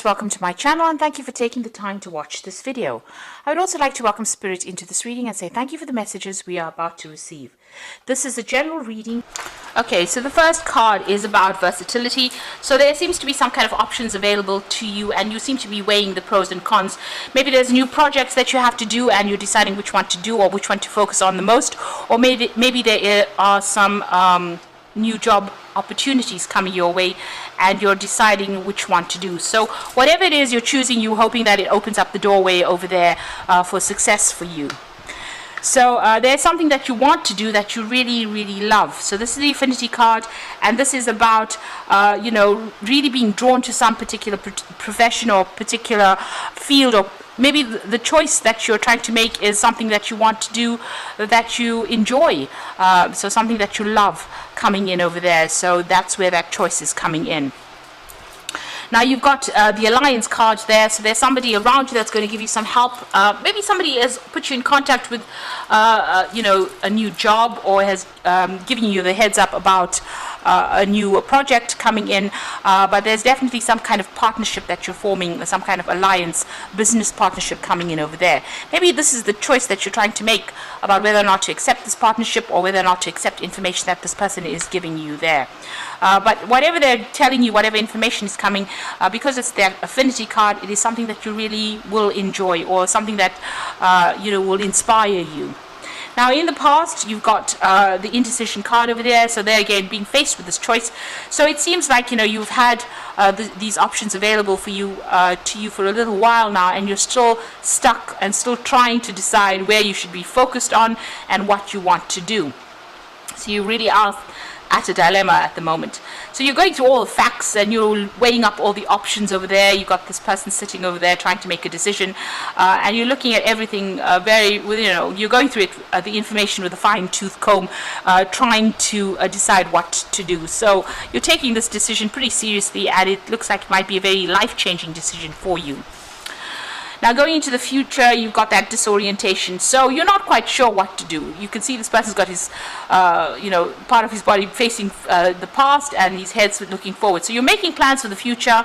Welcome to my channel and thank you for taking the time to watch this video. I would also like to welcome Spirit into this reading and say thank you for the messages we are about to receive. This is a general reading. Okay, so the first card is about versatility. So there seems to be some kind of options available to you and you seem to be weighing the pros and cons. Maybe there's new projects that you have to do and you're deciding which one to do or which one to focus on the most. Or maybe there are some new job opportunities coming your way and you're deciding which one to do. So whatever it is you're choosing, you're hoping that it opens up the doorway over there for success for you. So there's something that you want to do that you really love. So this is the Affinity card, and this is about really being drawn to some particular profession or particular field, or maybe the choice that you're trying to make is something that you want to do that you enjoy, so something that you love coming in over there. So that's where that choice is coming in. Now you've got the Alliance card there, so there's somebody around you that's going to give you some help. Maybe somebody has put you in contact with a new job, or has given you the heads up about a new project coming in, but there's definitely some kind of partnership that you're forming, some kind of alliance, business partnership coming in over there. Maybe this is the choice that you're trying to make about whether or not to accept this partnership or whether or not to accept information that this person is giving you there. But whatever they're telling you, whatever information is coming, because it's their Affinity card, it is something that you really will enjoy, or something that will inspire you. Now in the past you've got the Indecision card over there, so there again being faced with this choice. So it seems like you've had these options available for you for a little while now, and you're still stuck and still trying to decide where you should be focused on and what you want to do. So you really are at a dilemma at the moment. So you're going through all the facts and you're weighing up all the options over there. You've got this person sitting over there trying to make a decision, and you're looking at everything you're going through it, the information with a fine-tooth comb, trying to decide what to do. So you're taking this decision pretty seriously, and it looks like it might be a very life-changing decision for you. Now going into the future, you've got that disorientation, so you're not quite sure what to do. You can see this person's got his, part of his body facing the past, and his head's looking forward. So you're making plans for the future.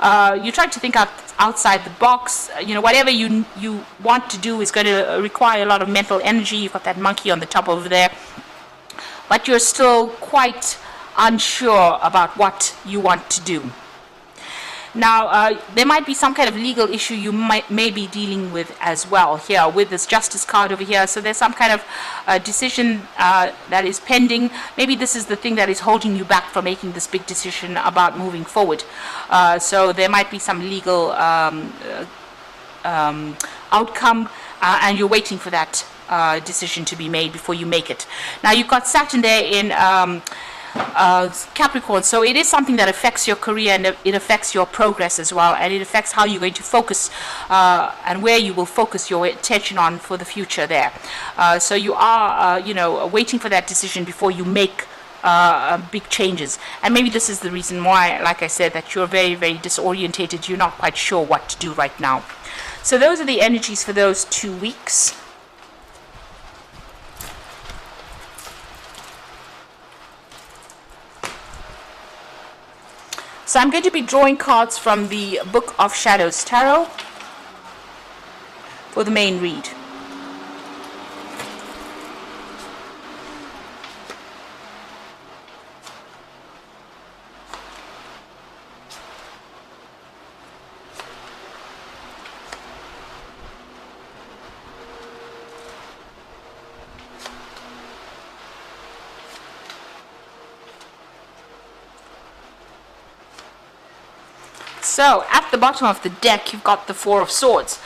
You're trying to think outside the box. Whatever you want to do is going to require a lot of mental energy. You've got that monkey on the top over there, but you're still quite unsure about what you want to do. Now, there might be some kind of legal issue you may be dealing with as well here with this Justice card over here. So there's some kind of decision that is pending. Maybe this is the thing that is holding you back from making this big decision about moving forward. So there might be some legal outcome, and you're waiting for that decision to be made before you make it. Now, you've got Saturn there in Capricorn, so it is something that affects your career, and it affects your progress as well, and it affects how you're going to focus and where you will focus your attention on for the future there. So you are waiting for that decision before you make big changes, and maybe this is the reason why, like I said, that you're very disorientated. You're not quite sure what to do right now. So those are the energies for those 2 weeks. So I'm going to be drawing cards from the Book of Shadows Tarot for the main read. So at the bottom of the deck you've got the Four of Swords.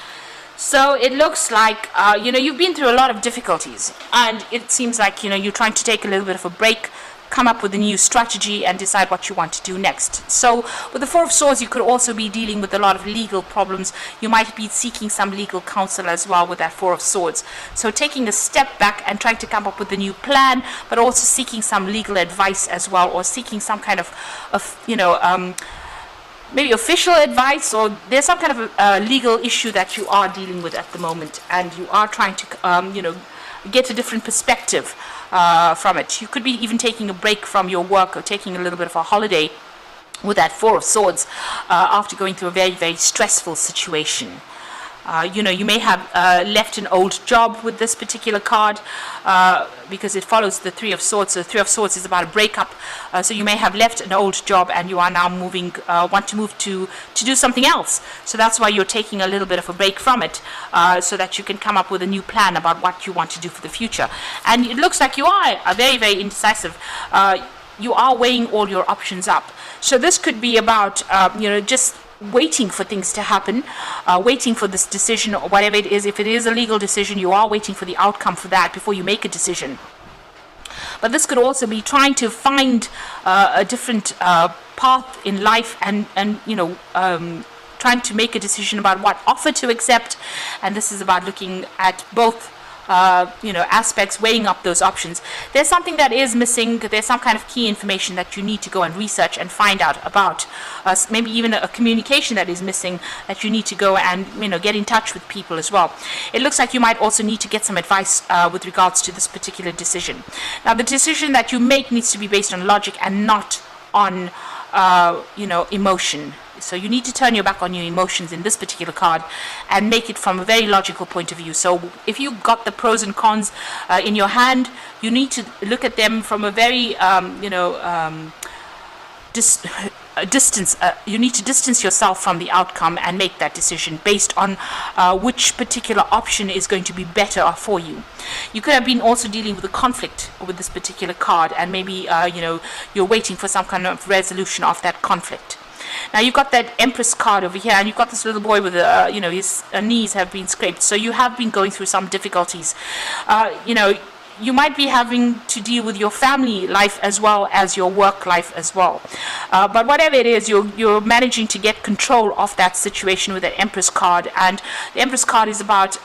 So it looks like you've been through a lot of difficulties, and it seems like you're trying to take a little bit of a break, come up with a new strategy and decide what you want to do next. So with the Four of Swords you could also be dealing with a lot of legal problems. You might be seeking some legal counsel as well with that Four of Swords. So taking a step back and trying to come up with a new plan, but also seeking some legal advice as well, or seeking some kind of maybe official advice, or there's some kind of a legal issue that you are dealing with at the moment, and you are trying to get a different perspective from it. You could be even taking a break from your work, or taking a little bit of a holiday with that Four of Swords, after going through a very, very stressful situation. You may have left an old job with this particular card, because it follows the Three of Swords. So the Three of Swords is about a breakup. So you may have left an old job and you are now want to move to do something else. So that's why you're taking a little bit of a break from it, so that you can come up with a new plan about what you want to do for the future. And it looks like you are very, very indecisive. You are weighing all your options up. So this could be about, just waiting for things to happen, waiting for this decision or whatever it is. If it is a legal decision, you are waiting for the outcome for that before you make a decision. But this could also be trying to find a different path in life, and trying to make a decision about what offer to accept. And this is about looking at both aspects, weighing up those options. There's something that is missing. There's some kind of key information that you need to go and research and find out about. Maybe even a communication that is missing that you need to go and get in touch with people as well. It looks like you might also need to get some advice with regards to this particular decision. Now, the decision that you make needs to be based on logic and not on emotion. So you need to turn your back on your emotions in this particular card and make it from a very logical point of view. So if you got the pros and cons in your hand, you need to look at them from a very distance. You need to distance yourself from the outcome and make that decision based on which particular option is going to be better for you. You could have been also dealing with a conflict with this particular card, and maybe you're waiting for some kind of resolution of that conflict. Now you've got that Empress card over here, and you've got this little boy with his knees have been scraped. So you have been going through some difficulties. You might be having to deal with your family life as well as your work life as well. But whatever it is, you're managing to get control of that situation with that Empress card. And the Empress card is about,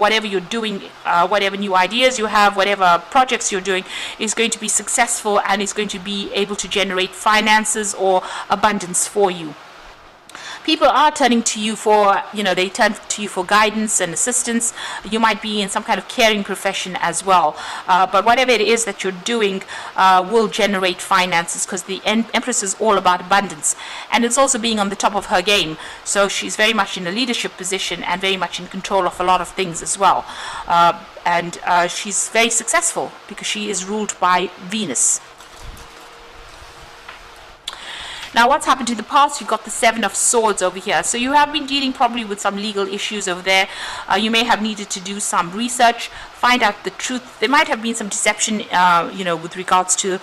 whatever you're doing, whatever new ideas you have, whatever projects you're doing is going to be successful and is going to be able to generate finances or abundance for you. People are turning to you for, they turn to you for guidance and assistance. You might be in some kind of caring profession as well. But whatever it is that you're doing will generate finances, because the Empress is all about abundance. And it's also being on the top of her game. So she's very much in a leadership position and very much in control of a lot of things as well. And she's very successful because she is ruled by Venus. Now, what's happened to the past? You've got the Seven of Swords over here. So you have been dealing probably with some legal issues over there. You may have needed to do some research, find out the truth. There might have been some deception, with regards to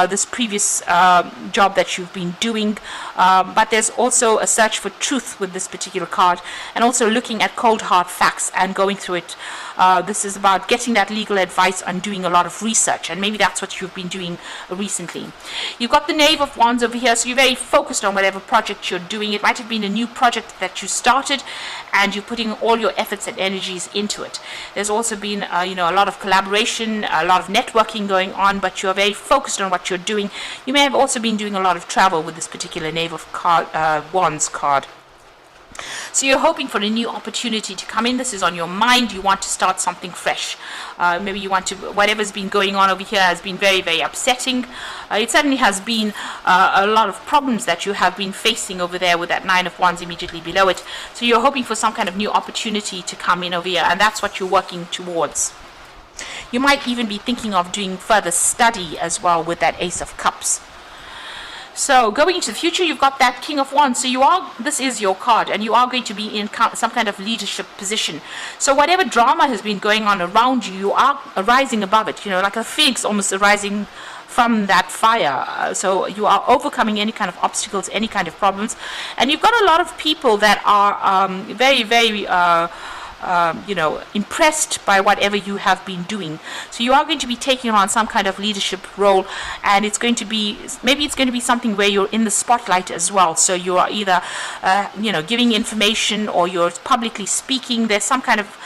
this previous job that you've been doing. But there's also a search for truth with this particular card, and also looking at cold hard facts and going through it. This is about getting that legal advice and doing a lot of research, and maybe that's what you've been doing recently. You've got the Knave of Wands over here, so you're very focused on whatever project you're doing. It might have been a new project that you started, and you're putting all your efforts and energies into it. There's also been a lot of collaboration, a lot of networking going on, but you're very focused on what you're doing. You may have also been doing a lot of travel with this particular Knave of Wands card. So you're hoping for a new opportunity to come in. This is on your mind. You want to start something fresh. Maybe you want to, whatever's been going on over here has been very, very upsetting. It certainly has been a lot of problems that you have been facing over there with that Nine of Wands immediately below it. So you're hoping for some kind of new opportunity to come in over here, and that's what you're working towards. You might even be thinking of doing further study as well with that Ace of Cups. So going into the future, you've got that King of Wands. So this is your card, and you are going to be in some kind of leadership position. So whatever drama has been going on around you, you are rising above it, like a phoenix almost arising from that fire. So you are overcoming any kind of obstacles, any kind of problems. And you've got a lot of people that are very, very impressed by whatever you have been doing. So you are going to be taking on some kind of leadership role, and it's going to be, maybe it's going to be something where you're in the spotlight as well. So you are either, giving information, or you're publicly speaking. There's some kind of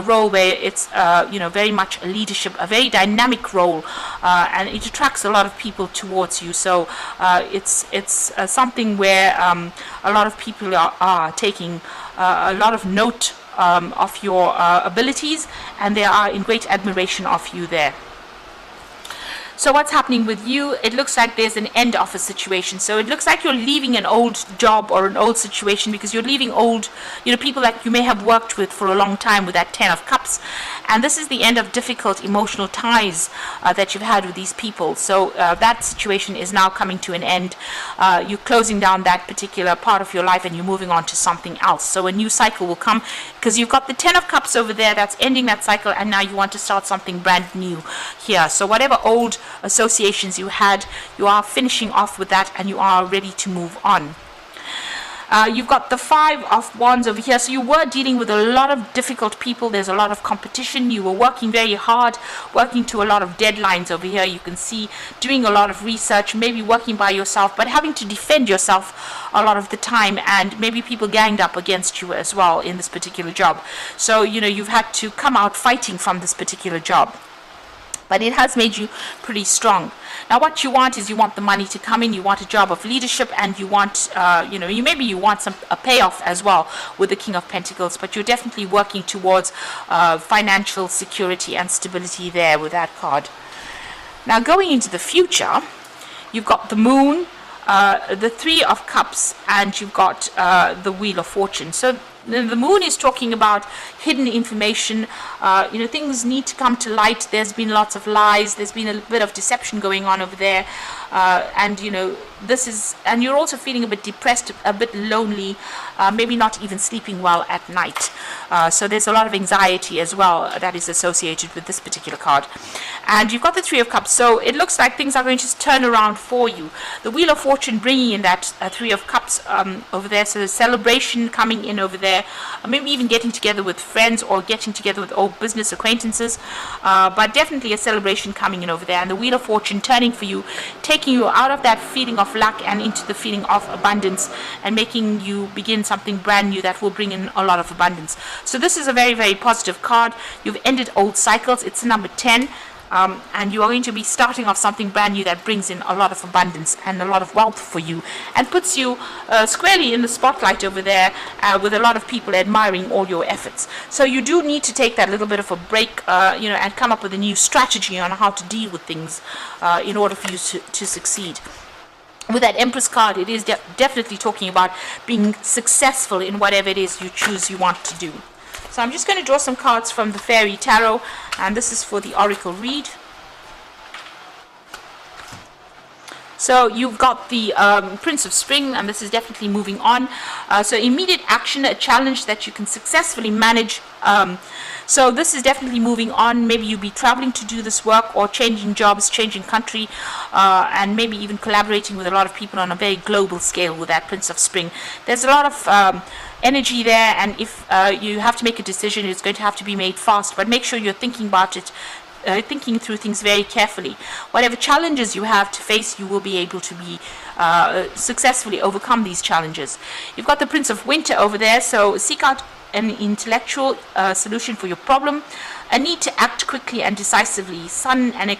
role where it's, very much a leadership, a very dynamic role, and it attracts a lot of people towards you. So it's something where a lot of people are taking a lot of note of your abilities, and they are in great admiration of you there. So what's happening with you? It looks like there's an end of a situation. So it looks like you're leaving an old job or an old situation, because you're leaving old, people that you may have worked with for a long time with that 10 of Cups. And this is the end of difficult emotional ties that you've had with these people. So that situation is now coming to an end. You're closing down that particular part of your life and you're moving on to something else. So a new cycle will come, because you've got the 10 of Cups over there that's ending that cycle, and now you want to start something brand new here. So whatever old associations you had, you are finishing off with that and you are ready to move on. You've got the 5 of Wands over here. So you were dealing with a lot of difficult people. There's a lot of competition. You were working very hard, working to a lot of deadlines over here. You can see doing a lot of research, maybe working by yourself, but having to defend yourself a lot of the time, and maybe people ganged up against you as well in this particular job. So, you've had to come out fighting from this particular job. But it has made you pretty strong. Now what you want is, you want the money to come in, you want a job of leadership, and you want, maybe you want a payoff as well with the King of Pentacles, but you're definitely working towards financial security and stability there with that card. Now going into the future, you've got the Moon, the 3 of Cups, and you've got the Wheel of Fortune. So the Moon is talking about hidden information. Things need to come to light. There's been lots of lies. There's been a bit of deception going on over there. And you're also feeling a bit depressed, a bit lonely, maybe not even sleeping well at night. So there's a lot of anxiety as well that is associated with this particular card. And you've got the 3 of Cups. So it looks like things are going to turn around for you. The Wheel of Fortune bringing in that 3 of Cups over there. So the celebration coming in over there. Maybe even getting together with friends or getting together with old business acquaintances, but definitely a celebration coming in over there. And the Wheel of Fortune turning for you, taking you out of that feeling of lack and into the feeling of abundance, and making you begin something brand new that will bring in a lot of abundance. So this is a very, very positive card. You've ended old cycles. It's number 10. And you are going to be starting off something brand new that brings in a lot of abundance and a lot of wealth for you, and puts you squarely in the spotlight over there, with a lot of people admiring all your efforts. So you do need to take that little bit of a break, and come up with a new strategy on how to deal with things in order for you to succeed. With that Empress card, it is definitely talking about being successful in whatever it is you want to do. So I'm just going to draw some cards from the Fairy Tarot, and this is for the Oracle read. So you've got the Prince of Spring, and this is definitely moving on. So immediate action, a challenge that you can successfully manage. So this is definitely moving on. Maybe you'll be traveling to do this work, or changing jobs, changing country, and maybe even collaborating with a lot of people on a very global scale with that Prince of Spring. There's a lot of energy there, and if you have to make a decision, it's going to have to be made fast, but make sure you're thinking about it, thinking through things very carefully. Whatever challenges you have to face, you will be able to be successfully overcome these challenges. You've got the Prince of Winter over there, so seek out an intellectual solution for your problem, a need to act quickly and decisively, sudden and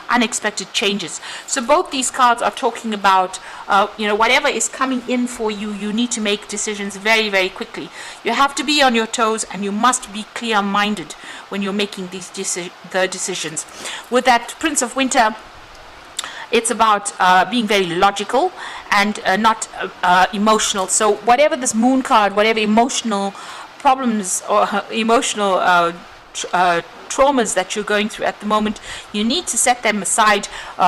unexpected changes. So both these cards are talking about whatever is coming in for you, you need to make decisions very, very quickly. You have to be on your toes, and you must be clear-minded when you're making these decisions. With that Prince of Winter, it's about being very logical and not emotional. So whatever this Moon card, whatever emotional problems or emotional traumas that you're going through at the moment, you need to set them aside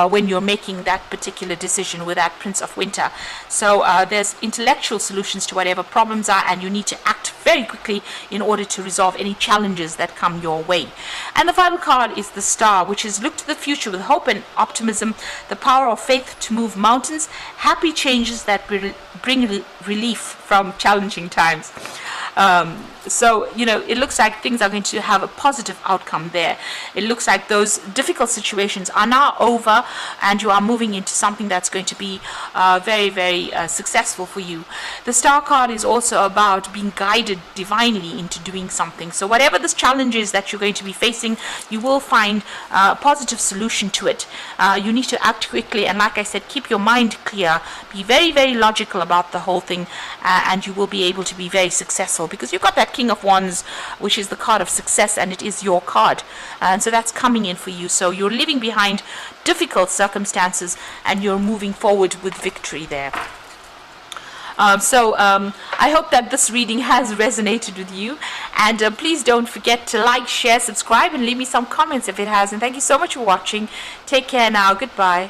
when you're making that particular decision with that Prince of Winter. So there's intellectual solutions to whatever problems are, and you need to act very quickly in order to resolve any challenges that come your way. And the final card is the Star, which is look to the future with hope and optimism, the power of faith to move mountains, happy changes that bring relief from challenging times. So it looks like things are going to have a positive outcome there. It looks like those difficult situations are now over, and you are moving into something that's going to be very, very successful for you. The Star card is also about being guided divinely into doing something. So whatever this challenge is that you're going to be facing, you will find a positive solution to it. You need to act quickly, and like I said, keep your mind clear. Be very, very logical about the whole thing, and you will be able to be very successful successful, because you've got that King of Wands, which is the card of success, and it is your card, and so that's coming in for you. So you're leaving behind difficult circumstances and you're moving forward with victory there. I hope that this reading has resonated with you, and please don't forget to like, share, subscribe, and leave me some comments if it has. And thank you so much for watching. Take care now. Goodbye.